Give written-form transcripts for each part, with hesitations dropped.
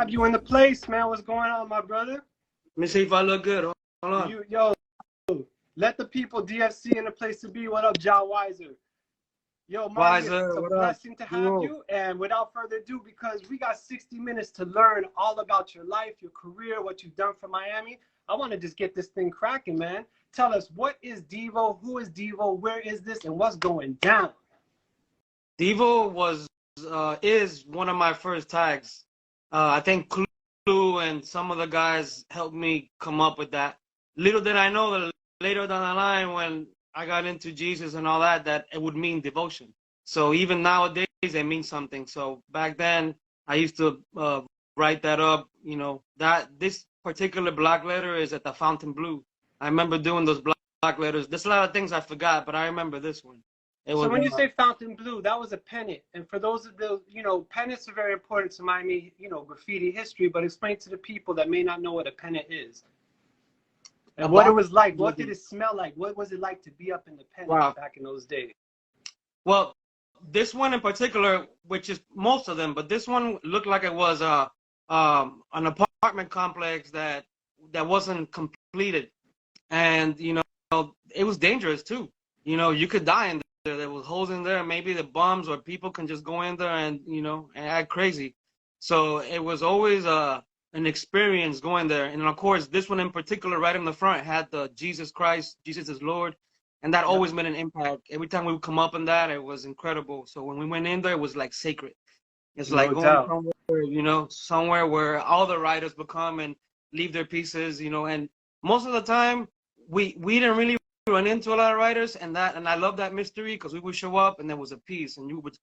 have you in the place, man. What's going on, my brother? Let me see if I look good. Hold on. Yo, let the people DFC in the place to be. What up, John Weiser? Yo, Marley, it's a blessing to have you. And without further ado, because we got 60 minutes to learn all about your life, your career, what you've done for Miami, I want to just get this thing cracking, man. Tell us, what is Devo? Who is Devo? Where is this? And what's going down? Devo is one of my first tags. I think Clue and some of the guys helped me come up with that. Little did I know that later down the line, when I got into Jesus and all that, that it would mean devotion. So even nowadays, it means something. So back then, I used to write that up. You know, that this particular black letter is at the fountain blue. I remember doing those black letters. There's a lot of things I forgot, but I remember this one. So when you say fountain blue, that was a pennant. And for those of the, pennants are very important to Miami, graffiti history, but explain to the people that may not know what a pennant is. And what it was like. What did it smell like? What was it like to be up in the pennant back in those days? Well, this one in particular, which is most of them, but this one looked like it was an apartment complex that wasn't completed. And, it was dangerous too. You could die in there. There was holes in there. Maybe the bums or people can just go in there and, and act crazy. So it was always an experience going there. And of course, this one in particular, right in the front, had the Jesus Christ, Jesus is Lord. And that always made an impact. Every time we would come up in that, it was incredible. So when we went in there, it was like sacred. It's like going somewhere, somewhere where all the writers would come and leave their pieces, and most of the time we didn't really run into a lot of writers, and I love that mystery, because we would show up and there was a piece, and you would,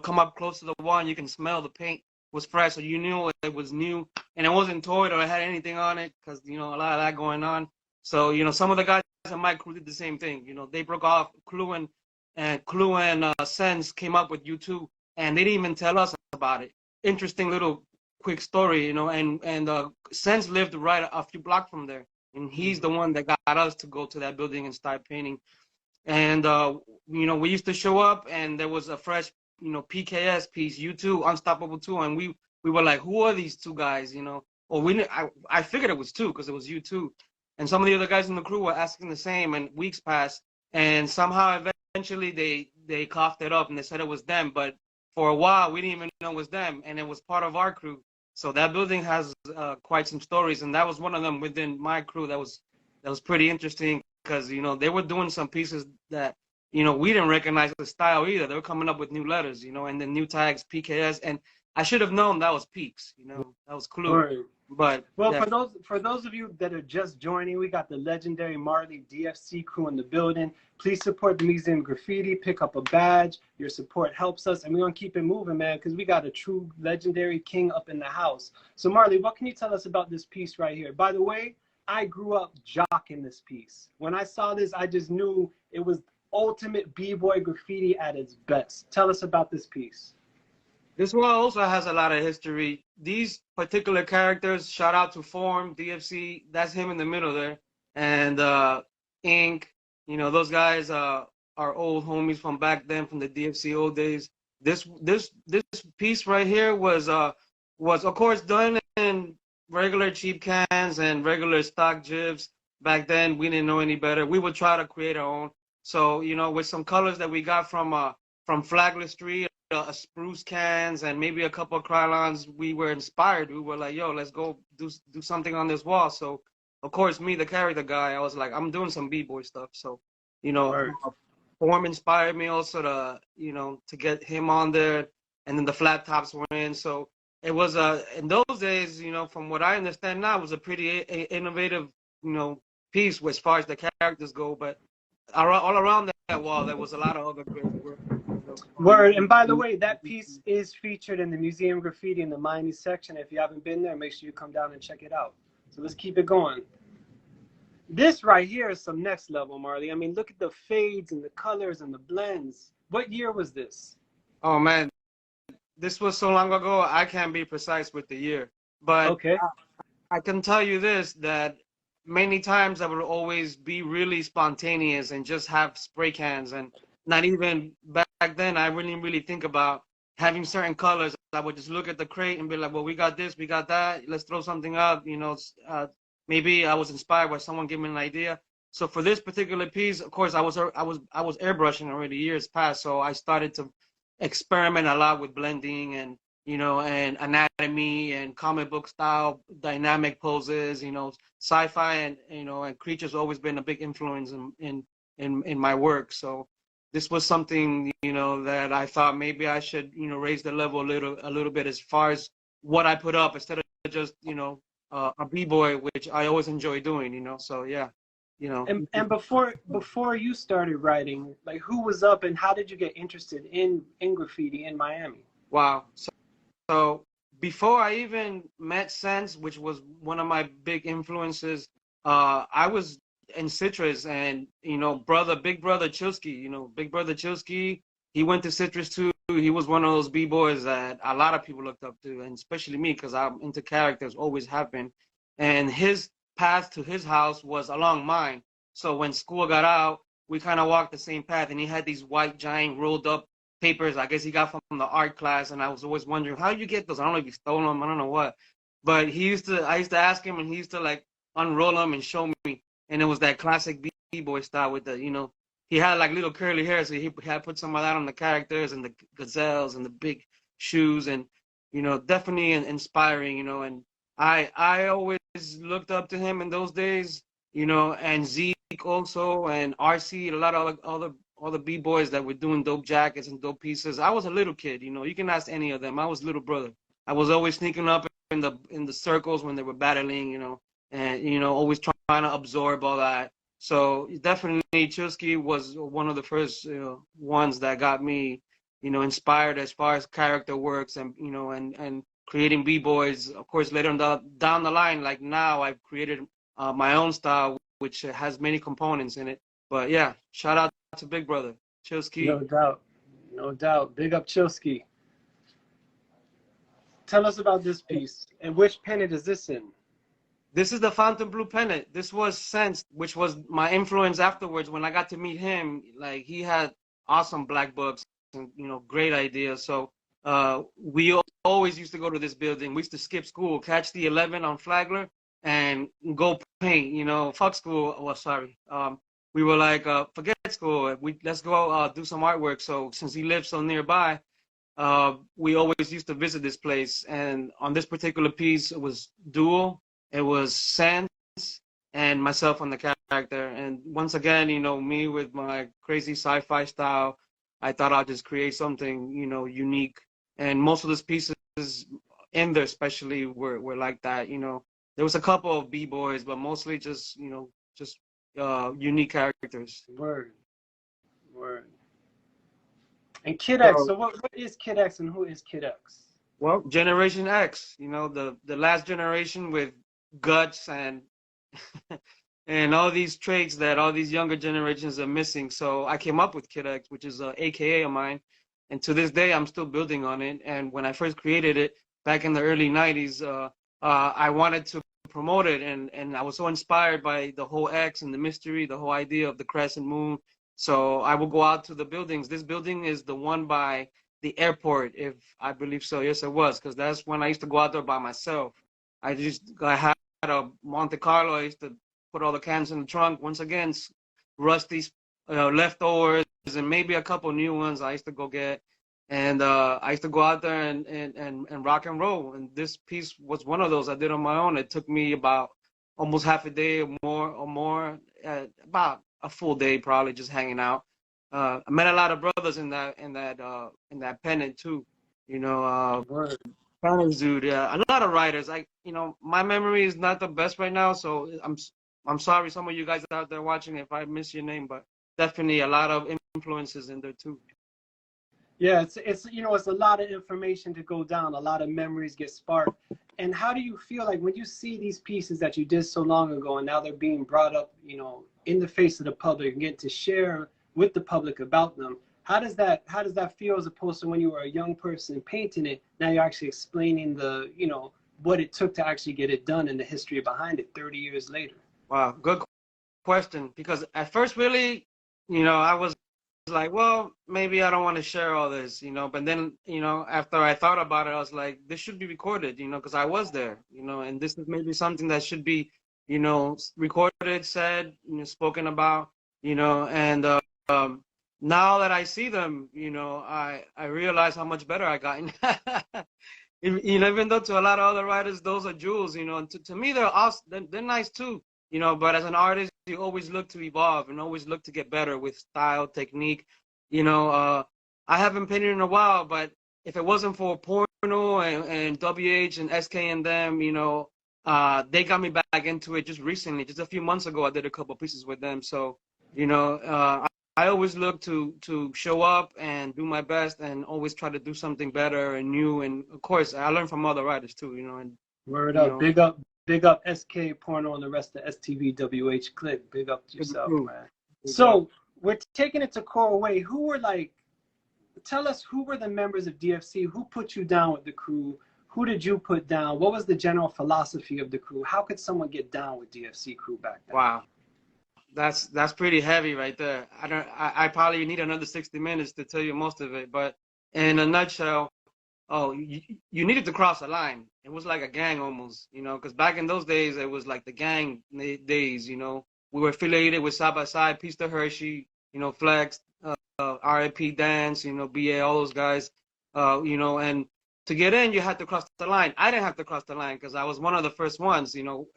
come up close to the wall and you can smell the paint was fresh, so you knew it was new, and it wasn't toyed or it had anything on it, because a lot of that going on. So some of the guys in my crew did the same thing. They broke off. Clue and Sense came up with U2, and they didn't even tell us about it. Interesting little quick story, and Sense lived right a few blocks from there, and he's the one that got us to go to that building and start painting. And we used to show up, and there was a fresh PKS piece, U2, Unstoppable 2, and we were like, who are these two guys? Or I figured it was two, because it was U2, and some of the other guys in the crew were asking the same, and weeks passed, and somehow eventually they coughed it up and they said it was them, but for a while we didn't even know it was them, and it was part of our crew. So that building has quite some stories, and that was one of them within my crew. That was pretty interesting, because they were doing some pieces that we didn't recognize the style either. They were coming up with new letters, and the new tags, PKS, and I should have known that was Peaks, that was Clue. Right. But well, for those of you that are just joining, we got the legendary Marley DFC crew in the building. Please support the Museum Graffiti. Pick up a badge. Your support helps us, and we're gonna keep it moving, man, because we got a true legendary king up in the house. So, Marley, what can you tell us about this piece right here? By the way, I grew up jocking this piece. When I saw this, I just knew it was ultimate b-boy graffiti at its best. Tell us about this piece. This one also has a lot of history. These particular characters, shout out to Form, DFC, that's him in the middle there. And Ink, those guys are old homies from back then, from the DFC old days. This piece right here was of course done in regular cheap cans and regular stock jibs. Back then, we didn't know any better. We would try to create our own. So, with some colors that we got from Flagler Street, spruce cans, and maybe a couple of Krylons, we were inspired. We were like, yo, let's go do something on this wall. So, of course, me, the character guy, I was like, I'm doing some b-boy stuff. So, Form inspired me also to, to get him on there, and then the flat tops were in. So it was in those days, from what I understand now, it was a pretty innovative, piece as far as the characters go. But all around that wall, there was a lot of other great work. Word. And by the way, that piece is featured in the Museum Graffiti in the Miami section. If you haven't been there, make sure you come down and check it out. So let's keep it going. This right here is some next level, Marley. I mean, look at the fades and the colors and the blends. What year was this? Oh, man. This was so long ago, I can't be precise with the year. But okay. I can tell you this, that many times I would always be really spontaneous and just have spray cans, and not even back then I wouldn't really think about having certain colors. I would just look at the crate and be like, well, we got this, we got that. Let's throw something up. You know, maybe I was inspired by someone giving me an idea. So for this particular piece, of course, I was airbrushing already years past. So I started to experiment a lot with blending and, you know, and anatomy and comic book style dynamic poses. You know, sci-fi and, you know, and creatures always been a big influence in my work. So this was something, you know, that I thought maybe I should, you know, raise the level a little bit as far as what I put up instead of just, you know, a b-boy, which I always enjoy doing, you know. So yeah, you know. And before you started writing, like who was up and how did you get interested in graffiti in Miami? Wow. So before I even met Sense, which was one of my big influences, I was in Citrus, and you know, big brother Chilsky, you know, big brother Chilsky, he went to Citrus too. He was one of those b-boys that a lot of people looked up to, and especially me, because I'm into characters, always have been. And his path to his house was along mine. So when school got out, we kind of walked the same path, and he had these white giant rolled up papers I guess he got from the art class, and I was always wondering, how did you get those? I don't know if he stole them, I don't know what. But I used to ask him, and he used to like unroll them and show me. And it was that classic b-boy style with the, you know, he had like little curly hair, so he had put some of that on the characters and the gazelles and the big shoes, and, you know, definitely inspiring, you know. And I always looked up to him in those days, you know, and Zeke also, and RC, a lot of all the b-boys that were doing dope jackets and dope pieces. I was a little kid, you know. You can ask any of them. I was little brother. I was always sneaking up in the circles when they were battling, you know, and, you know, always trying to absorb all that. So definitely Chilsky was one of the first, you know, ones that got me, you know, inspired as far as character works, and, you know, and creating b-boys. Of course, later down the line, like now, I've created my own style, which has many components in it. But yeah, shout out to Big Brother Chilsky. No doubt, no doubt. Big up Chilsky. Tell us about this piece, and which pennant is this in? This is the Fountain Blue Pennant. This was Sense, which was my influence afterwards when I got to meet him. Like, he had awesome black books and, you know, great ideas. So we always used to go to this building. We used to skip school, catch the 11 on Flagler, and go paint. You know, fuck school. Well, sorry. We were like, forget school. Let's go do some artwork. So since he lived so nearby, we always used to visit this place. And on this particular piece, it was Dual. It was Sense and myself on the character. And once again, you know, me with my crazy sci-fi style, I thought I'd just create something, you know, unique. And most of those pieces in there especially were like that, you know. There was a couple of b-boys, but mostly just, you know, just unique characters. Word. And Kid X, so what is Kid X and who is Kid X? Well, Generation X, you know, the last generation with guts and and all these traits that all these younger generations are missing. So I came up with Kid X, which is a AKA of mine, and to this day I'm still building on it. And when I first created it back in the early 90s, I wanted to promote it, and I was so inspired by the whole X and the mystery, the whole idea of the crescent moon. So I will go out to the buildings. This building is the one by the airport, if I believe so. Yes, it was, because that's when I used to go out there by myself. I had a Monte Carlo. I used to put all the cans in the trunk. Once again, rusty leftovers and maybe a couple new ones I used to go get. And I used to go out there and rock and roll. And this piece was one of those I did on my own. It took me about almost half a day or more, about a full day probably just hanging out. I met a lot of brothers in that Pennant too. You know, Pennant dude, yeah. A lot of writers. You know, my memory is not the best right now, so I'm sorry, some of you guys out there watching if I miss your name, but definitely a lot of influences in there too. Yeah, it's you know, it's a lot of information to go down, a lot of memories get sparked. And how do you feel like when you see these pieces that you did so long ago and now they're being brought up, you know, in the face of the public and get to share with the public about them? How does that feel as opposed to when you were a young person painting it? Now you're actually explaining the, you know, what it took to actually get it done and the history behind it 30 years later. Wow, good question. Because at first, really, you know, I was like, well, maybe I don't want to share all this, you know. But then, you know, after I thought about it, I was like, this should be recorded, you know, because I was there, you know, and this is maybe something that should be, you know, recorded, said, you know, spoken about, you know. And um, now that I see them, you know, I realize how much better I gotten. You know, even though to a lot of other writers, those are jewels, you know, and to me, they're awesome. They're nice too, you know, but as an artist, you always look to evolve and always look to get better with style, technique. You know, I haven't painted in a while, but if it wasn't for Porno and WH and SK and them, you know, they got me back into it just recently. Just a few months ago, I did a couple pieces with them. So, you know, I always look to show up and do my best and always try to do something better and new. And of course, I learn from other writers too, you know. And Word you up, know, big up SK Porno and the rest of STVWH Click. Big up to yourself, true. man. So we're taking it to core way. Who were like, tell us who were the members of DFC? Who put you down with the crew? Who did you put down? What was the general philosophy of the crew? How could someone get down with DFC crew back then? Wow. That's pretty heavy right there. I probably need another 60 minutes to tell you most of it, but in a nutshell, oh, you needed to cross a line. It was like a gang almost, you know, because back in those days, it was like the gang days, you know. We were affiliated with Side by Side, Peace to Hershey, you know, Flex, RIP Dance, you know, BA, all those guys, you know, and to get in, you had to cross the line. I didn't have to cross the line because I was one of the first ones, you know.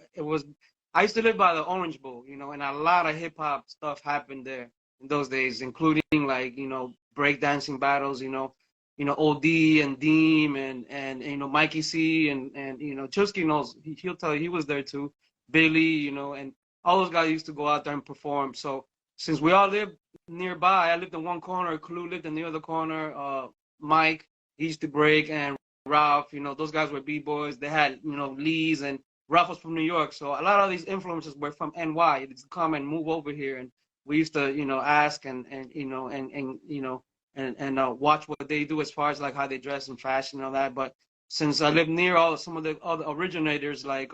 I used to live by the Orange Bowl, you know, and a lot of hip hop stuff happened there in those days, including like, you know, breakdancing battles, you know, OD and Deem and you know, Mikey C and you know, Chusky knows, he'll tell you he was there too, Billy, you know, and all those guys used to go out there and perform. So since we all lived nearby, I lived in one corner, Clue lived in the other corner, Mike, he used to break, and Ralph, you know, those guys were B-boys. They had, you know, Lee's, and Ralph was from New York. So a lot of these influences were from NY. They'd come and move over here, and we used to, you know, ask and you know, and you know, and watch what they do as far as like how they dress and fashion and all that. But since I live near some of the other originators like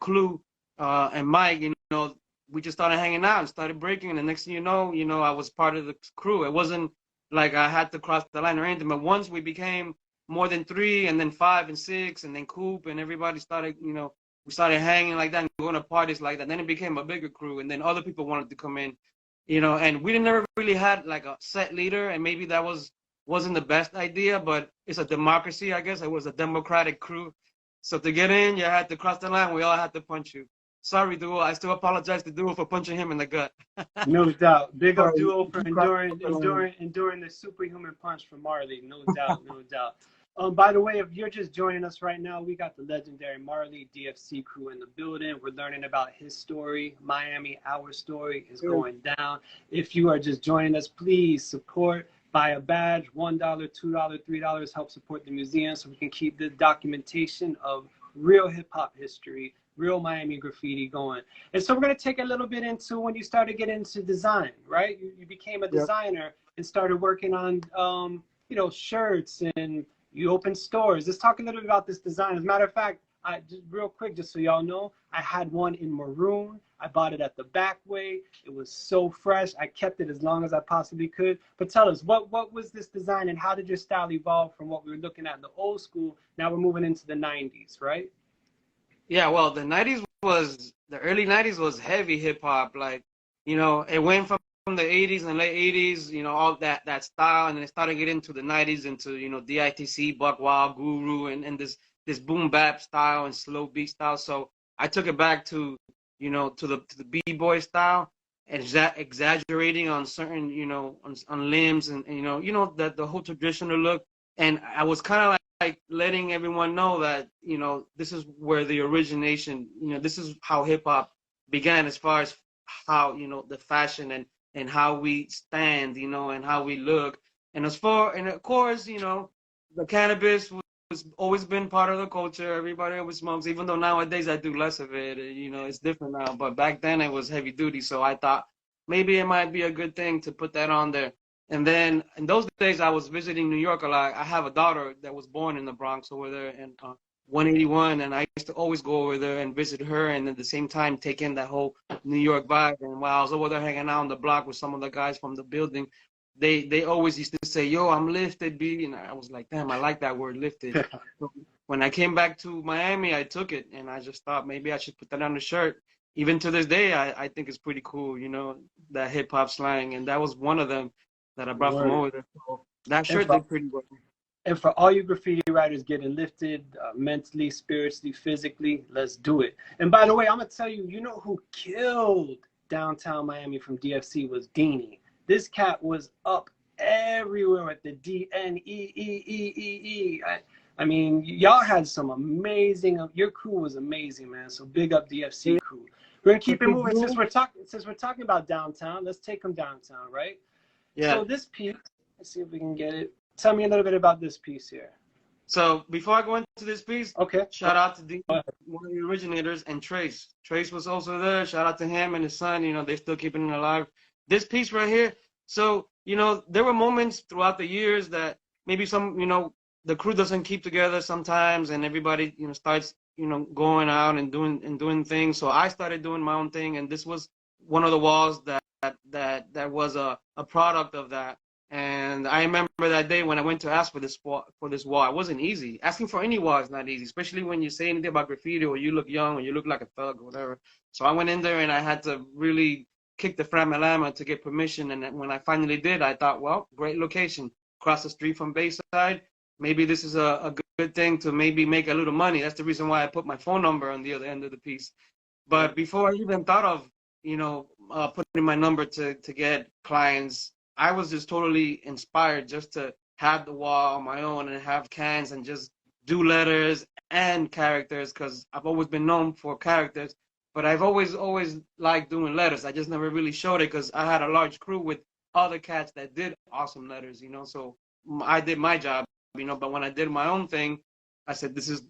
Clue and Mike, you know, we just started hanging out and started breaking. And the next thing you know, I was part of the crew. It wasn't like I had to cross the line or anything. But once we became more than 3, and then 5 and 6, and then Coop, and everybody started, you know, we started hanging like that and going to parties like that. Then it became a bigger crew, and then other people wanted to come in, you know, and we never really had like a set leader, and maybe that wasn't the best idea, but it's a democracy, I guess. It was a democratic crew. So to get in, you had to cross the line. We all had to punch you. Sorry, Duo. I still apologize to Duo for punching him in the gut. No doubt. Big up Duo for enduring the superhuman punch from Marley. No doubt, no doubt. By the way, if you're just joining us right now, we got the legendary Marley DFC crew in the building. We're learning about his story. Miami, our story is going down. If you are just joining us, please support. Buy a badge, $1, $2, $3, help support the museum so we can keep the documentation of real hip-hop history, real Miami graffiti going. And so we're going to take a little bit into when you started getting into design, right? You became a designer and started working on, you know, shirts, and you opened stores. Let's talk a little bit about this design. As a matter of fact, just real quick, just so y'all know, I had one in maroon. I bought it at the back way. It was so fresh. I kept it as long as I possibly could. But tell us, what was this design, and how did your style evolve from what we were looking at in the old school? Now we're moving into the 90s, right? Yeah, well, the early 90s was heavy hip hop. Like, you know, it went from the 80s and late 80s, you know, all that style, and then it started getting into the 90s, into, you know, DITC, Buck Wild, Guru, and this boom bap style and slow beat style. So I took it back to, you know, to the B-boy style, and exaggerating on certain, you know, on limbs, and you know that the whole traditional look. And I was kind of like letting everyone know that, you know, this is where the origination, you know, this is how hip hop began, as far as how, you know, the fashion and how we stand, you know, and how we look. And of course, you know, the cannabis was always been part of the culture. Everybody always smokes, even though nowadays I do less of it. You know, it's different now. But back then it was heavy duty. So I thought maybe it might be a good thing to put that on there. And then in those days, I was visiting New York a lot. I have a daughter that was born in the Bronx over there in 181, and I used to always go over there and visit her, and at the same time take in that whole New York vibe. And while I was over there hanging out on the block with some of the guys from the building, they always used to say, "Yo, I'm lifted, B," and I was like, "Damn, I like that word, lifted." So when I came back to Miami, I took it, and I just thought maybe I should put that on the shirt. Even to this day, I think it's pretty cool, that hip hop slang, and that was one of them that I brought from Word. over there. So that And shirt for did pretty well. and for all you graffiti writers getting lifted mentally, spiritually, physically, let's do it. And by the way, I'm gonna tell you, you know who killed downtown Miami from DFC was Deanie. This cat was up everywhere with the DNEEEEE. I mean, y'all had some amazing. Your crew was amazing, man. So big up DFC crew. We're gonna keep it moving since we're talking about downtown. Let's take them downtown, right? Yeah. So this piece, let's see if we can get it. Tell me a little bit about this piece here. So before I go into this piece, Okay. shout out to Dean, one of the originators, and Trace. Trace was also there. Shout out to him and his son. They're still keeping it alive. This piece right here. So, there were moments throughout the years that maybe the crew doesn't keep together sometimes, and everybody, starts, going out and doing things. So I started doing my own thing, and this was one of the walls that was a product of that. And I remember that day when I went to ask for this wall. It wasn't easy. Asking for any wall is not easy, especially when you say anything about graffiti or you look young or you look like a thug or whatever. So I went in there and I had to really kick the Framalama to get permission. And when I finally did, I thought, well, great location, across the street from Bayside. Maybe this is a good thing to maybe make a little money. That's the reason why I put my phone number on the other end of the piece. But before I even thought of, putting my number to get clients, I was just totally inspired just to have the wall on my own and have cans and just do letters and characters, because I've always been known for characters, but I've always liked doing letters. I just never really showed it because I had a large crew with other cats that did awesome letters, so I did my job, but when I did my own thing, I said, this is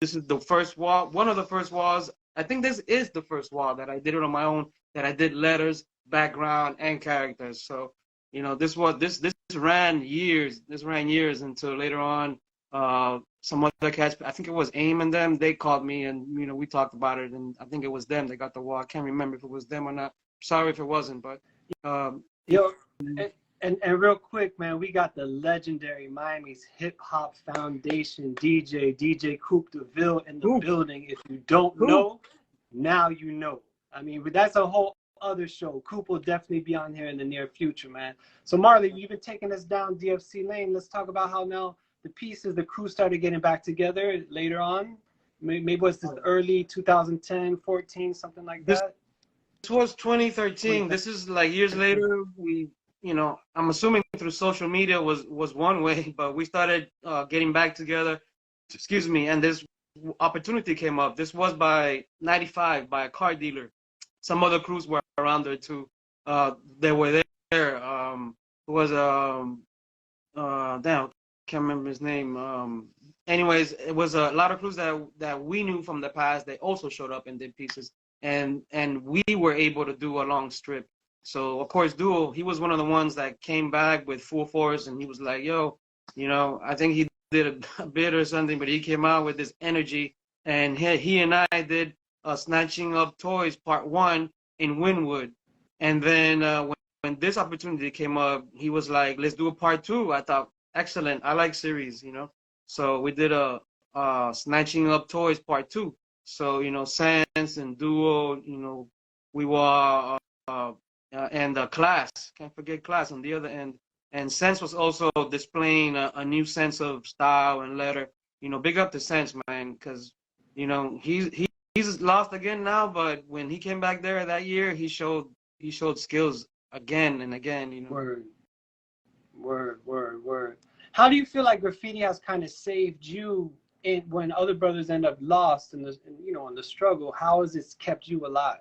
the first wall, one of the first walls. I think this is the first wall that I did it on my own, that I did letters, background, and characters. So this ran years. This ran years until later on. Some other cats, I think it was AIM and them, they called me and we talked about it, and I think it was them that got the wall. I can't remember if it was them or not. Sorry if it wasn't, but Yo, and real quick, man, we got the legendary Miami's Hip Hop Foundation DJ Coop DeVille in the building. If you don't know, now you know. I mean, but that's a whole other show. Coop will definitely be on here in the near future, man. So Marley, you've been taking us down DFC lane. Let's talk about how now the pieces, the crew started getting back together later on. Maybe was this early 2010, 14, something like that? This was 2013. This is like years later. We, I'm assuming through social media was one way, but we started getting back together. Excuse me. And this opportunity came up. This was by 95 by a car dealer. Some other crews were around there too. They were there. It was damn, can't remember his name. Anyways, it was a lot of crews that we knew from the past. They also showed up and did pieces, and we were able to do a long strip. So of course, Duo, he was one of the ones that came back with full force, and he was like, "Yo, I think he did a bit or something, but he came out with this energy." And he and I did Snatching Up Toys Part 1 in Wynwood. And then when this opportunity came up, he was like, let's do a Part 2. I thought, excellent. I like series, So we did a Snatching Up Toys Part 2. So, Sense and Duo, we were, and Class. Can't forget Class on the other end. And Sense was also displaying a new sense of style and letter. Big up to Sense, man, because, he's lost again now, but when he came back there that year, he showed skills again and again. Word. How do you feel like graffiti has kind of saved you when other brothers end up lost in the struggle? How has it kept you alive?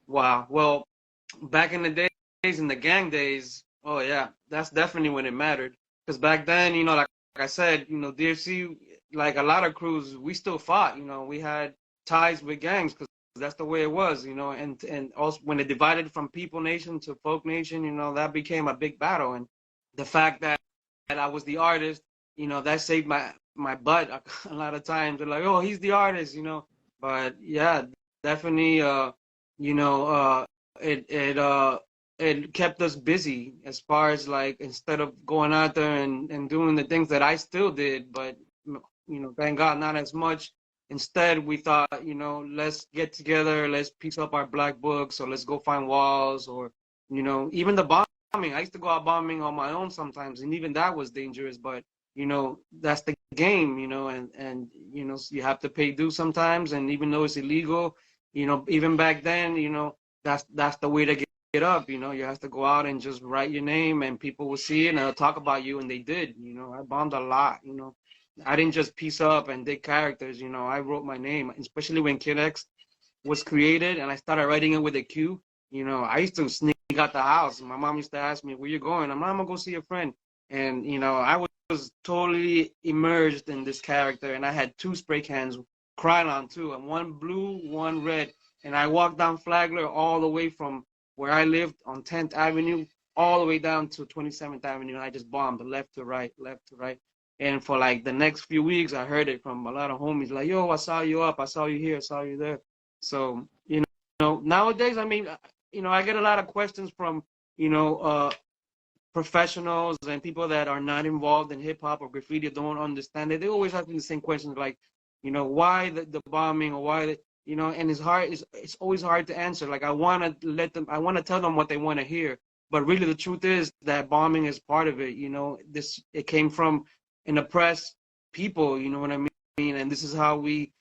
Wow. Well, back in the days, in the gang days, oh yeah, that's definitely when it mattered. Because back then, like I said, DFC, like a lot of crews, we still fought. We had ties with gangs because that's the way it was. And also when it divided from People Nation to Folk Nation, that became a big battle. And the fact that I was the artist, that saved my butt a lot of times. They're like, oh, he's the artist, But yeah, definitely, it kept us busy as far as like instead of going out there and doing the things that I still did, but thank God not as much. Instead, we thought, let's get together, let's piece up our black books, or let's go find walls, or even the bombing. I used to go out bombing on my own sometimes, and even that was dangerous. But that's the game, and you have to pay due sometimes, and even though it's illegal, even back then, that's the way to get up. You have to go out and just write your name, and people will see it and they'll talk about you, and they did. I bombed a lot. I didn't just piece up and did characters. I wrote my name, especially when Kid X was created, and I started writing it with a Q. I used to sneak out the house. My mom used to ask me, "Where you going?" I'm gonna go see a friend, and I was totally immersed in this character, and I had two spray cans, Krylon too, and one blue, one red, and I walked down Flagler all the way from where I lived on 10th Avenue all the way down to 27th Avenue, and I just bombed left to right, left to right. And for like the next few weeks, I heard it from a lot of homies like, "Yo, I saw you up, I saw you here, I saw you there." So, nowadays, I mean, I get a lot of questions from, professionals and people that are not involved in hip hop or graffiti, don't understand it. They always ask me the same questions like, why the bombing, or why and it's always hard to answer. Like I want to tell them what they want to hear, but really the truth is that bombing is part of it. It came from an oppressed people, you know what I mean? And this is how we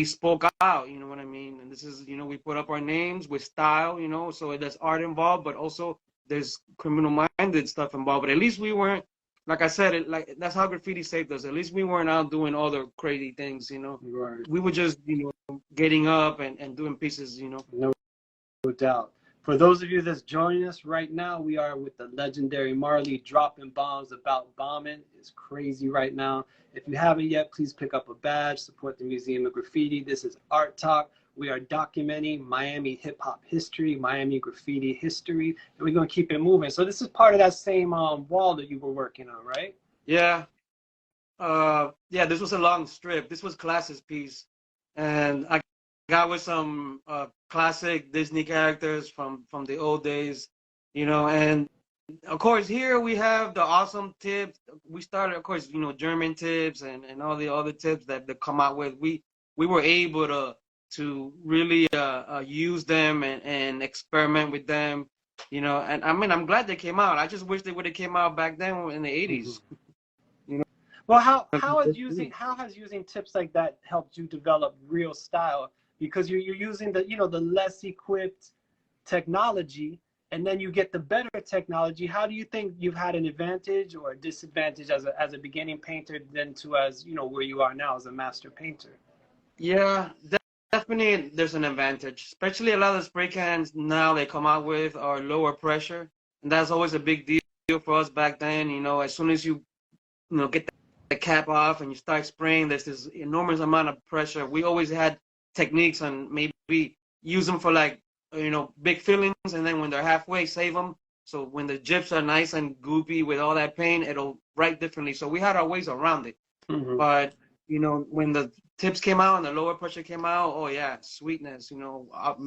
spoke out, you know what I mean? And this is, we put up our names with style, so there's art involved, but also there's criminal-minded stuff involved. But at least we weren't, like I said, that's how graffiti saved us. At least we weren't out doing all the crazy things, Right. We were just, getting up and doing pieces, No doubt. For those of you that's joining us right now, we are with the legendary Marley dropping bombs about bombing. It's crazy right now. If you haven't yet, please pick up a badge, support the Museum of Graffiti. This is Art Talk. We are documenting Miami hip hop history, Miami graffiti history, and we're going to keep it moving. So this is part of that same wall that you were working on, right? Yeah. Yeah, this was a long strip. This was Class's piece. And I got with some classic Disney characters from the old days, and of course here we have the awesome tips. We started, of course, German tips and all the other tips that they come out with. We were able to really use them and experiment with them, and I mean I'm glad they came out. I just wish they would have came out back then in the 80s. Well, how has using tips like that helped you develop real style? Because you're using the less equipped technology, and then you get the better technology. How do you think you've had an advantage or a disadvantage as a beginning painter than to as where you are now as a master painter? Yeah, definitely there's an advantage, especially a lot of the spray cans now they come out with are lower pressure, and that's always a big deal for us back then. As soon as get the cap off and you start spraying, there's this enormous amount of pressure. We always had techniques on maybe use them for like big fillings, and then when they're halfway, save them. So when the gyps are nice and goopy with all that paint, it'll write differently. So we had our ways around it. Mm-hmm. But when the tips came out and the lower pressure came out, oh yeah, sweetness.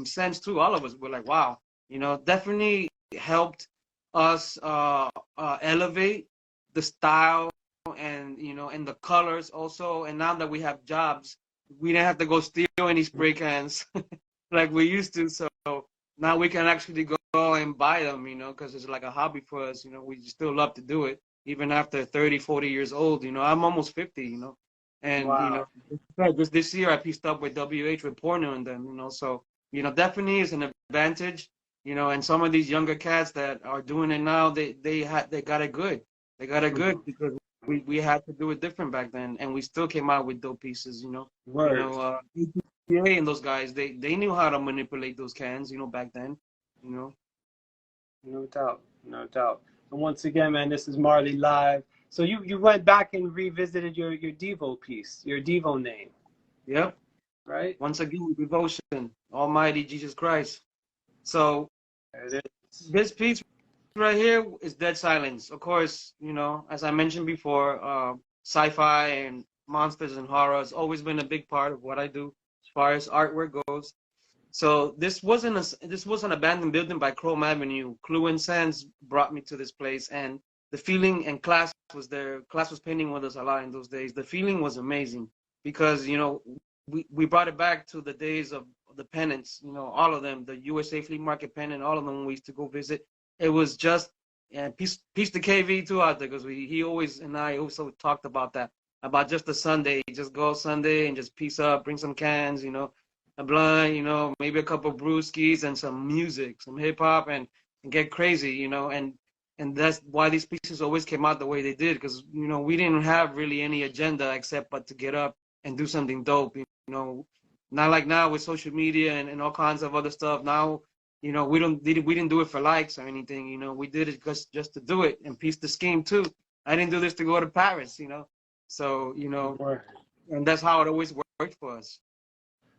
Sense too. All of us were like, wow. Definitely helped us elevate the style and and the colors also. And now that we have jobs, we didn't have to go steal any spray cans like we used to. So now we can actually go and buy them, because it's like a hobby for us. We still love to do it even after 30, 40 years old. I'm almost 50, and Wow. just this year I pieced up with WH with Porno and them, so definitely is an advantage. And some of these younger cats that are doing it now, they got it good. They got it good because we had to do it different back then, and we still came out with dope pieces. Word. EPA and those guys, they knew how to manipulate those cans, back then. No doubt, no doubt. And once again, man, this is Marley Live. So you went back and revisited your Devo piece, your Devo name. Yep. Right? Once again, devotion, Almighty Jesus Christ. So this piece right here is Dead Silence. Of course, as I mentioned before, sci-fi and monsters and horror has always been a big part of what I do as far as artwork goes. So this wasn't an abandoned building by Chrome Avenue. Clue and Sands brought me to this place, and the feeling, and class was there. Class was painting with us a lot in those days. The feeling was amazing because, you know, we brought it back to the days of the Pennants, you know, all of them, the USA Flea Market Pennant, all of them we used to go visit. It was just, and peace to KV too out there, because he always, and I also talked about that, about just a Sunday, just go Sunday and just piece up, bring some cans, you know, a blunt, you know, maybe a couple of brewskis and some music, some hip hop, and get crazy, you know, and that's why these pieces always came out the way they did, because, you know, we didn't have really any agenda except but to get up and do something dope, you know, not like now with social media and all kinds of other stuff. Now, you know, we didn't do it for likes or anything, you know, we did it just to do it, and piece the scheme too. I didn't do this to go to Paris, you know, so, you know, and that's how it always worked for us.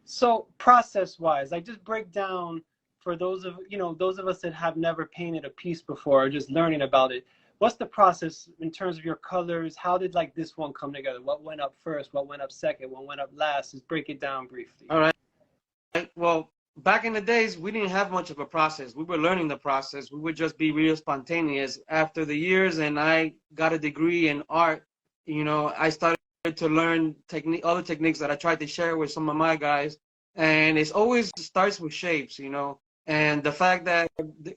So process-wise, I just break down for those of, you know, those of us that have never painted a piece before or just learning about it. What's the process in terms of your colors? How did like this one come together? What went up first? What went up second? What went up last? Just break it down briefly. All right. Well, back in the days, we didn't have much of a process. We were learning the process. We would just be real spontaneous. After the years, and I got a degree in art, you know, I started to learn other techniques that I tried to share with some of my guys. And it always starts with shapes, you know. And the fact that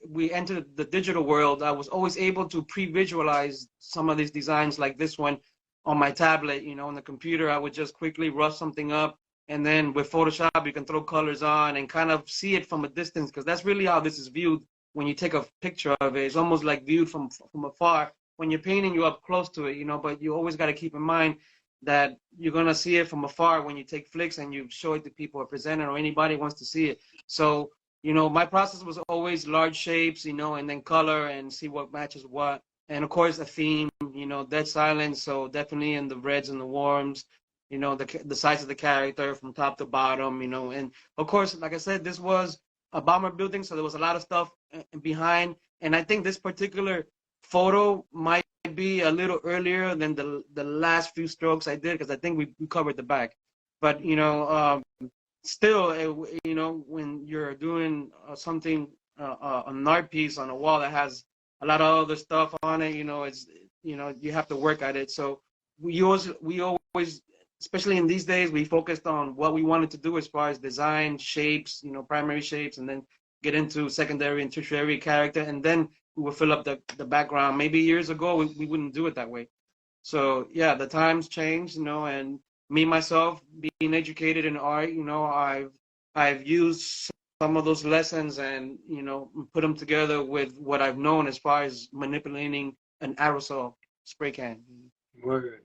we entered the digital world, I was always able to pre-visualize some of these designs like this one on my tablet, you know, on the computer. I would just quickly rough something up. And then with Photoshop, you can throw colors on and kind of see it from a distance, because that's really how this is viewed when you take a picture of it. It's almost like viewed from afar. When you're painting, you're up close to it, you know, but you always got to keep in mind that you're going to see it from afar when you take flicks and you show it to people or present it, or anybody wants to see it. So, you know, my process was always large shapes, you know, and then color and see what matches what. And of course, a theme, you know, dead silence. So definitely in the reds and the warms, you know, the size of the character from top to bottom, you know. And of course, like I said, this was a bomber building, so there was a lot of stuff behind. And I think this particular photo might be a little earlier than the last few strokes I did, because I think we covered the back. But, you know, still, you know, when you're doing something, an art piece on a wall that has a lot of other stuff on it, you know, it's, you know, you have to work at it. So we always, especially in these days, we focused on what we wanted to do as far as design, shapes, you know, primary shapes, and then get into secondary and tertiary character, and then we would fill up the background. Maybe years ago, we wouldn't do it that way. So yeah, the times changed, you know, and me, myself, being educated in art, you know, I've used some of those lessons and, you know, put them together with what I've known as far as manipulating an aerosol spray can. Word.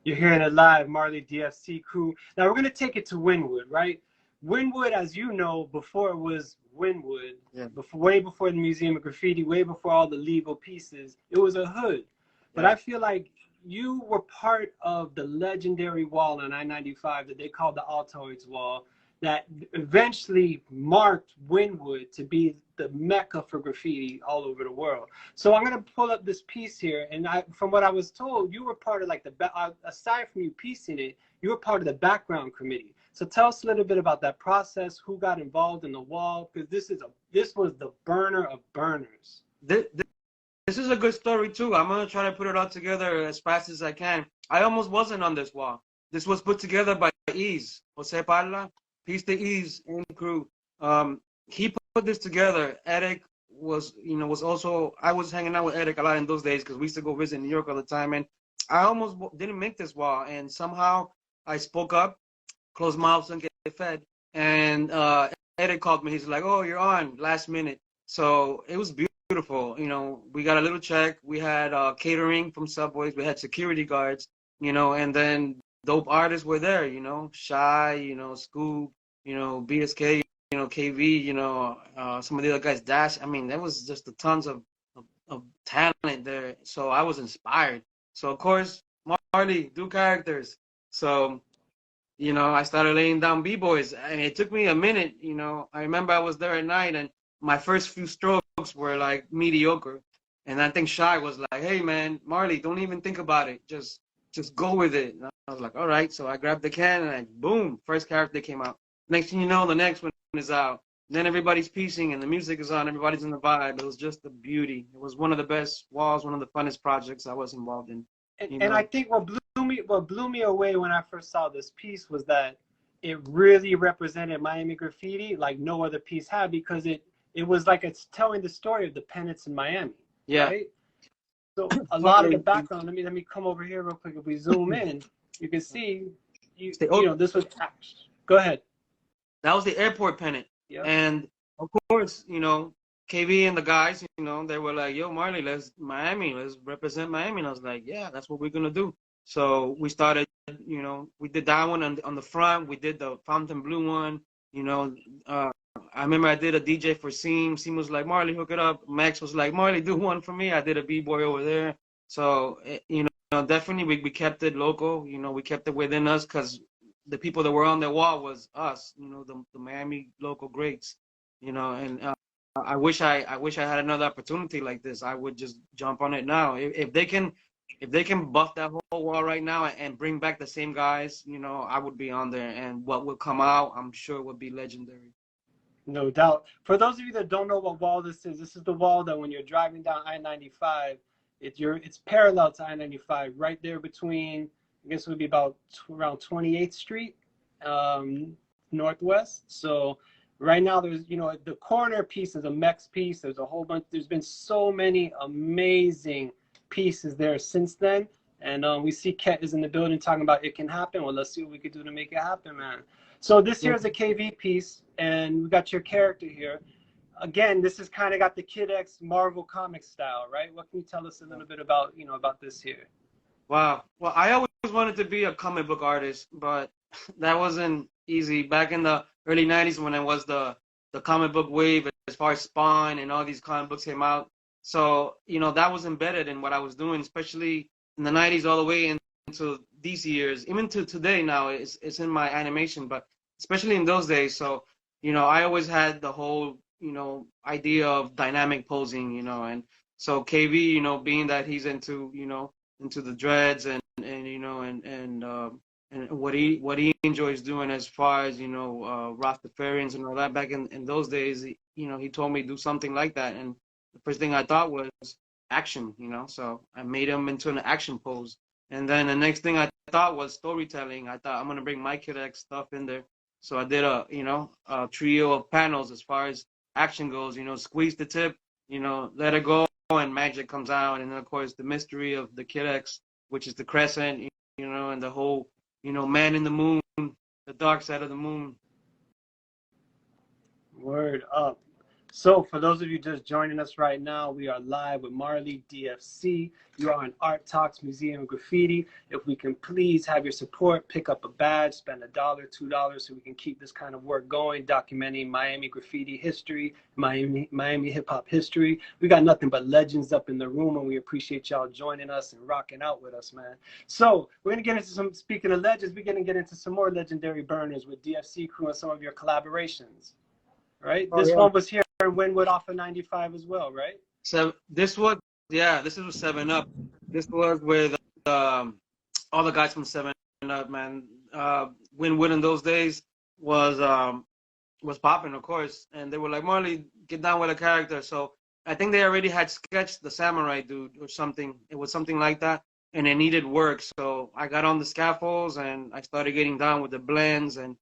You're hearing it live, MARLE DFC crew. Now we're going to take it to Wynwood, right? Wynwood, as you know, before it was Wynwood, yeah, way before the Museum of Graffiti, way before all the legal pieces, it was a hood. But yeah, I feel like you were part of the legendary wall on I-95 that they called the Altoids Wall, that eventually marked Wynwood to be the mecca for graffiti all over the world. So I'm going to pull up this piece here, and from what I was told, you were part of like aside from you piecing it, you were part of the background committee. So tell us a little bit about that process, who got involved in the wall, because this was the burner of burners. This is a good story too. I'm going to try to put it all together as fast as I can. I almost wasn't on this wall. This was put together by Ease, Jose Parla, Peace to Ease and crew. He put this together. Eric was, you know, I was hanging out with Eric a lot in those days because we used to go visit New York all the time. And I almost didn't make this wall. And somehow I spoke up, closed mouths and get fed. And Eric called me. He's like, oh, you're on last minute. So it was beautiful. You know, we got a little check. We had catering from Subways. We had security guards, you know, and then dope artists were there, you know, Shy, you know, Scoop, you know, BSK, you know, KV, you know, some of the other guys, Dash. I mean, there was just tons of talent there. So I was inspired. So, of course, Marley, do characters. So, you know, I started laying down B-boys. And it took me a minute, you know. I remember I was there at night, and my first few strokes were, like, mediocre. And I think Shy was like, hey, man, Marley, don't even think about it. Just go with it. And I was like, all right. So I grabbed the can and boom, first character came out. Next thing you know, the next one, is out. Then everybody's piecing and the music is on, everybody's in the vibe. It was just a beauty. It was one of the best walls, one of the funnest projects I was involved in. And I think what blew me away when I first saw this piece was that it really represented Miami graffiti like no other piece had, because it was like it's telling the story of the Pennants in Miami. Yeah. Right? So a lot of the background, let me come over here real quick. If we zoom in, you can see you know, this was, go ahead. That was the airport pennant. Yep. And of course, you know, KB and the guys, you know, they were like, yo, Marley, let's represent Miami. And I was like, yeah, that's what we're going to do. So we started, you know, we did that one on the front. We did the fountain blue one. You know, I remember I did a DJ for Seam. Seam was like, Marley, hook it up. Max was like, Marley, do one for me. I did a B-boy over there. So, you know, definitely we kept it local. You know, we kept it within us because the people that were on the wall was us, you know, the Miami local greats, you know, and I wish I had another opportunity like this. I would just jump on it now. If they can buff that whole wall right now and bring back the same guys, you know, I would be on there, and what will come out, I'm sure, would be legendary. No doubt. For those of you that don't know what wall this is the wall that when you're driving down I-95, it's parallel to I-95, right there between, I guess it would be about around 28th Street, Northwest. So right now there's, you know, the corner piece is a Mex piece. There's a whole bunch, there's been so many amazing pieces there since then. And we see Ket is in the building talking about it can happen. Well, let's see what we could do to make it happen, man. So this here is a KV piece, and we got your character here. Again, this has kind of got the Kid X Marvel comic style, right? What can you tell us a little bit about, you know, about this here? Wow. Well, I always wanted to be a comic book artist, but that wasn't easy. Back in the early 90s when it was the comic book wave, as far as Spawn and all these comic books came out. So, you know, that was embedded in what I was doing, especially in the 90s all the way into these years. Even to today now, it's in my animation, but especially in those days. So, you know, I always had the whole, you know, idea of dynamic posing, you know, and so KV, you know, being that he's into, you know, into the dreads and you know, and what he enjoys doing as far as, you know, Rastafarians and all that. Back in those days, you know, he told me do something like that, and the first thing I thought was action, you know, so I made him into an action pose. And then the next thing I thought was storytelling. I thought I'm gonna bring my Kid X stuff in there, so I did a, you know, a trio of panels as far as action goes, you know, squeeze the tip, you know, let it go, and magic comes out. And then, of course, the mystery of the Kid X, which is the crescent, you know, and the whole, you know, man in the moon, the dark side of the moon. Word up. So for those of you just joining us right now, we are live with Marley DFC. You are on Art Talks Museum of Graffiti. If we can please have your support, pick up a badge, spend $1, $2, so we can keep this kind of work going, documenting Miami graffiti history, Miami hip hop history. We got nothing but legends up in the room, and we appreciate y'all joining us and rocking out with us, man. So we're gonna get into some, speaking of legends, we're gonna get into some more legendary burners with DFC crew and some of your collaborations. Right? This one was here in Wynwood off of 95 as well, right? So this was, yeah, this is with 7 Up. This was with all the guys from 7 Up, man. Wynwood in those days was popping, of course. And they were like, Marley, get down with a character. So I think they already had sketched the samurai dude or something. It was something like that. And it needed work. So I got on the scaffolds and I started getting down with the blends and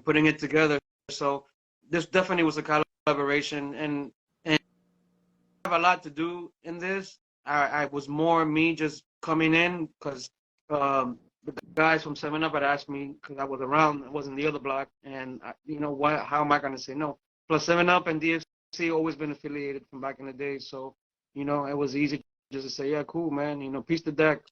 putting it together. So this definitely was a collaboration, and I have a lot to do in this. I was more me just coming in because the guys from 7 Up had asked me, because I was around, I was in the other block, and you know what? How am I gonna say no? Plus 7 Up and DFC always been affiliated from back in the day, so you know it was easy just to say, yeah, cool, man. You know, piece the deck.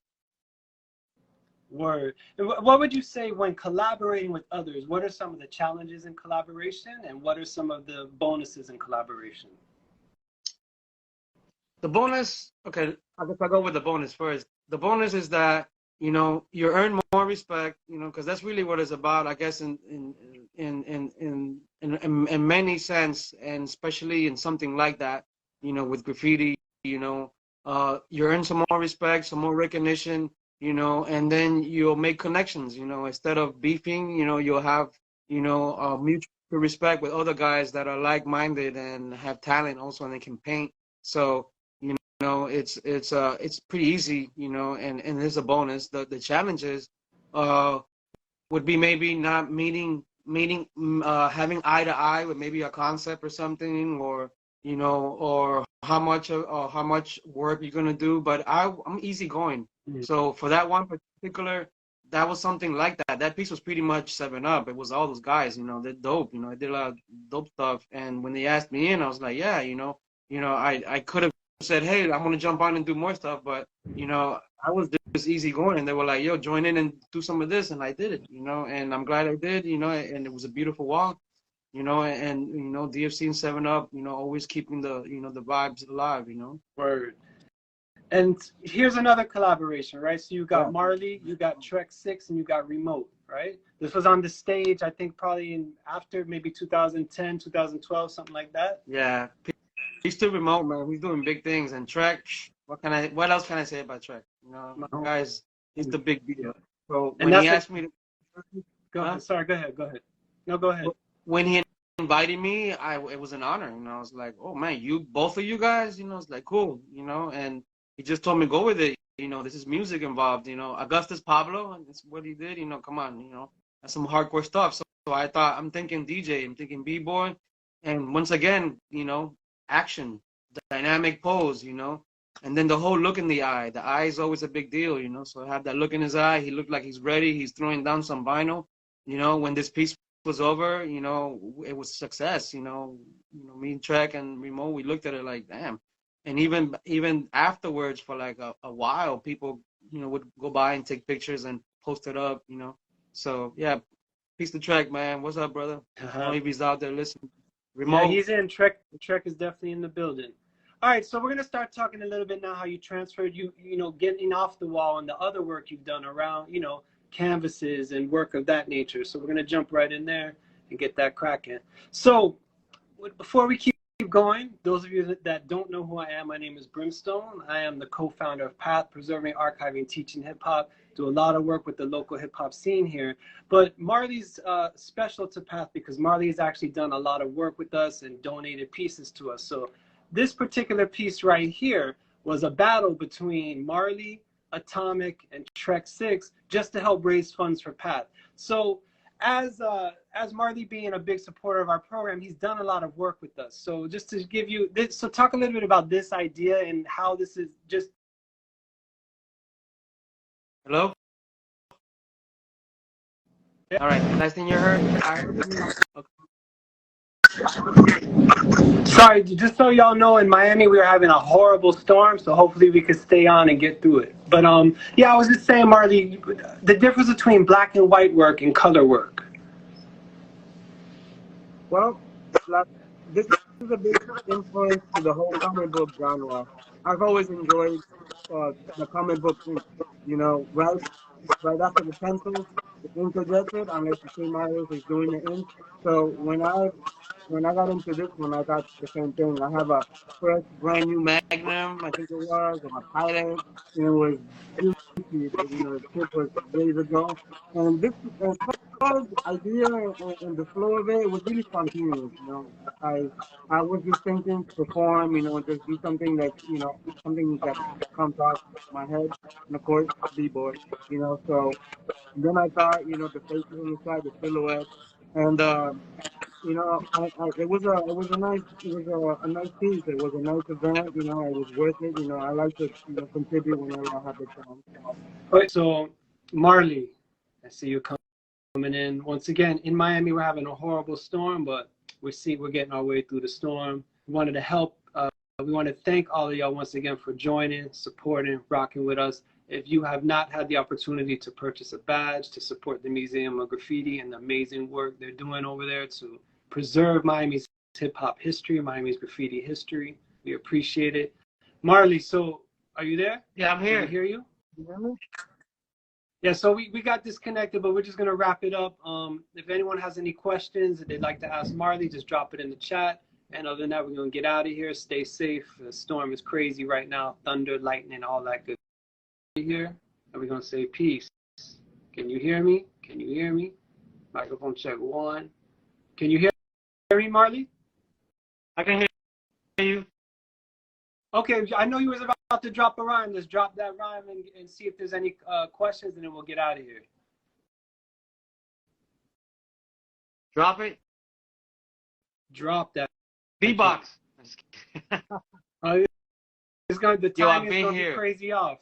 Word. What would you say when collaborating with others? What are some of the challenges in collaboration, and what are some of the bonuses in collaboration? The bonus, okay, I guess I'll go with the bonus first. The bonus is that, you know, you earn more respect, you know, because that's really what it's about, I guess, in many sense, and especially in something like that, you know, with graffiti, you know, you earn some more respect, some more recognition, you know, and then you'll make connections, you know, instead of beefing, you know, you'll have, you know, mutual to respect with other guys that are like-minded and have talent also, and they can paint. So you know, it's pretty easy, you know, and there's a bonus. The challenges would be maybe not having eye to eye with maybe a concept or something, or you know, or how much work you're gonna do. But I'm easygoing. So for that one particular, that was something like that. That piece was pretty much 7 Up. It was all those guys, you know, they're dope. You know, I did a lot of dope stuff. And when they asked me in, I was like, yeah, I could have said, hey, I'm gonna jump on and do more stuff, but you know, I was just easy going, and they were like, yo, join in and do some of this, and I did it, you know, and I'm glad I did, you know, and it was a beautiful walk, you know, and you know, DFC and 7 Up, you know, always keeping the, you know, the vibes alive, you know. Word. And here's another collaboration, right? So you got Yeah. Marley, you got Trek 6, and you got Remote, right? This was on the stage, I think probably in after maybe 2010, 2012, something like that. Yeah. He's still Remote, man. He's doing big things. And Trek, what else can I say about Trek? You know, guys, he's the big deal. So when he asked me to go ahead. Sorry, go ahead. No, go ahead. When he invited me, it was an honor. You know, I was like, oh man, both of you guys, you know, it's like cool, you know, and he just told me go with it. You know, this is music involved, you know, Augustus Pablo, and that's what he did, you know, come on, you know, that's some hardcore stuff. So I thought, I'm thinking DJ, I'm thinking B-boy, and once again, you know, action, dynamic pose, you know, and then the whole look in the eye. The eye is always a big deal, you know, so I have that look in his eye. He looked like he's ready. He's throwing down some vinyl, you know, when this piece was over, you know, it was success, you know, me and Trek and Remote, we looked at it like, damn. And even afterwards, for like a while, people, you know, would go by and take pictures and post it up, you know. So yeah, peace to Trek, man. What's up, brother? I know if he's out there listening. Remote. Yeah, he's in. Trek is definitely in the building. All right, so we're gonna start talking a little bit now how you transferred, you know, getting off the wall and the other work you've done around, you know, canvases and work of that nature. So we're gonna jump right in there and get that cracking. So before we keep going, those of you that don't know who I am, my name is Brimstone. I am the co-founder of Path, preserving, archiving, teaching hip hop. Do a lot of work with the local hip hop scene here. But Marley's special to Path because Marley has actually done a lot of work with us and donated pieces to us. So this particular piece right here was a battle between Marley, Atomic, and Trek 6 just to help raise funds for Path. So as Marley being a big supporter of our program, he's done a lot of work with us. So just to give you this, so talk a little bit about this idea and how this is just. Hello? Yeah. All right, last thing you heard? Sorry, just so y'all know, in Miami we were having a horrible storm, so hopefully we could stay on and get through it. But yeah, I was just saying, Marley, the difference between black and white work and color work. Well, this is a big influence to the whole comic book genre. I've always enjoyed the comic book thing. You know, right after the pencils, the ink is jetted, unless the team artist is doing the ink. So when I got into this one, I got the same thing. I have a fresh, brand new Magnum, I think it was, and a Pilot, and it was juicy. You know, the tip was ready to go. And this, as far as the idea and the flow of it was really spontaneous. You know, I was just thinking to perform, you know, and just do something that, you know, something that comes off my head, and of course, B-boy, you know. So then I thought, you know, the faces on the side, the silhouette, and you know, it was a nice piece. It was a nice event. You know, it was worth it. You know, I like to, you know, contribute whenever I have the chance. Okay, so Marley, I see you coming in once again. In Miami, we're having a horrible storm, but we're getting our way through the storm. We wanted to help. We want to thank all of y'all once again for joining, supporting, rocking with us. If you have not had the opportunity to purchase a badge to support the Museum of Graffiti and the amazing work they're doing over there to preserve Miami's hip hop history, Miami's graffiti history, we appreciate it. Marley, so are you there? Yeah, I'm here. Can I hear you? You hear me? Yeah, so we got disconnected, but we're just going to wrap it up. If anyone has any questions that they'd like to ask Marley, just drop it in the chat. And other than that, we're going to get out of here. Stay safe. The storm is crazy right now. Thunder, lightning, all that good here. And we're going to say peace. Can you hear me? Can you hear me? Microphone check 1. Can you hear me, Marley? I can hear you. Okay, I know you was about to drop a rhyme. Let's drop that rhyme and see if there's any questions, and then we'll get out of here. Drop it. Drop that. B-box. It's gonna, the time is gonna here. be crazy off.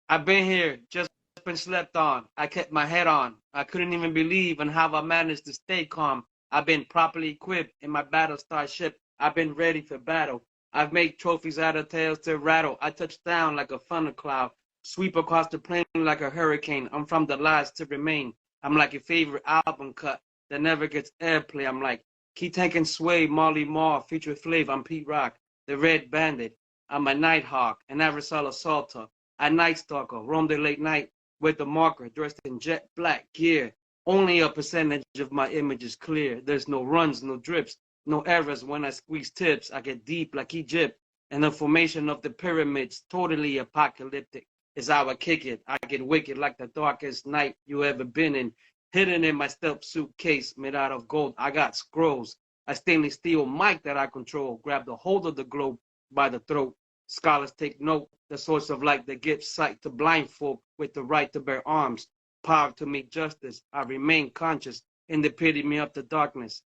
I've been here, just been slept on. I kept my head on. I couldn't even believe in how I managed to stay calm. I've been properly equipped in my battle-star ship. I've been ready for battle. I've made trophies out of tails to rattle. I touch down like a thundercloud, sweep across the plain like a hurricane. I'm from the last to remain. I'm like your favorite album cut that never gets airplay. I'm like Key Tank and Sway, Marley Marl, Future Flav. I'm Pete Rock, the Red Bandit. I'm a Nighthawk, an Aerosol assaulter, a Night Stalker, roam the late night with the marker, dressed in jet black gear. Only a percentage of my image is clear. There's no runs, no drips, no errors when I squeeze tips. I get deep like Egypt, and the formation of the pyramids, totally apocalyptic, is how I kick it. I get wicked like the darkest night you ever been in. Hidden in my stealth suitcase made out of gold, I got scrolls. A stainless steel mic that I control. Grab the hold of the globe by the throat. Scholars take note, the source of light that gives sight to blind folk with the right to bear arms. Power to make justice. I remain conscious in the epitome of the darkness.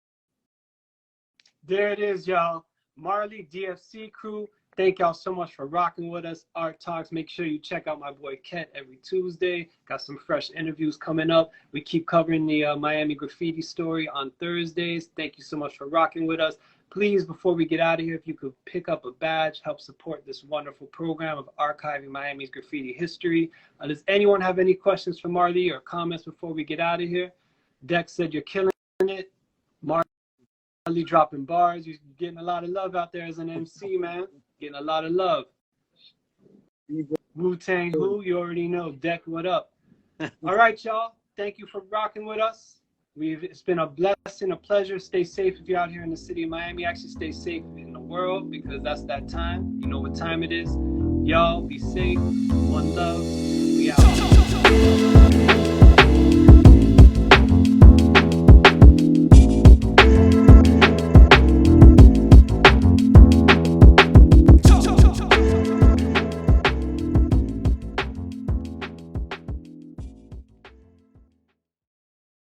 There it is, y'all. Marley DFC crew. Thank y'all so much for rocking with us. Art Talks. Make sure you check out my boy Ket every Tuesday. Got some fresh interviews coming up. We keep covering the Miami graffiti story on Thursdays. Thank you so much for rocking with us. Please, before we get out of here, if you could pick up a badge, help support this wonderful program of archiving Miami's graffiti history. Does anyone have any questions for Marley or comments before we get out of here? Dex said you're killing it. Marley dropping bars. You're getting a lot of love out there as an MC, man. Getting a lot of love. Wu-Tang who? You already know. Deck, what up? All right, y'all. Thank you for rocking with us. It's been a blessing, a pleasure. Stay safe if you're out here in the city of Miami. Actually, stay safe in the world because that's that time. You know what time it is. Y'all, be safe. One love. We out.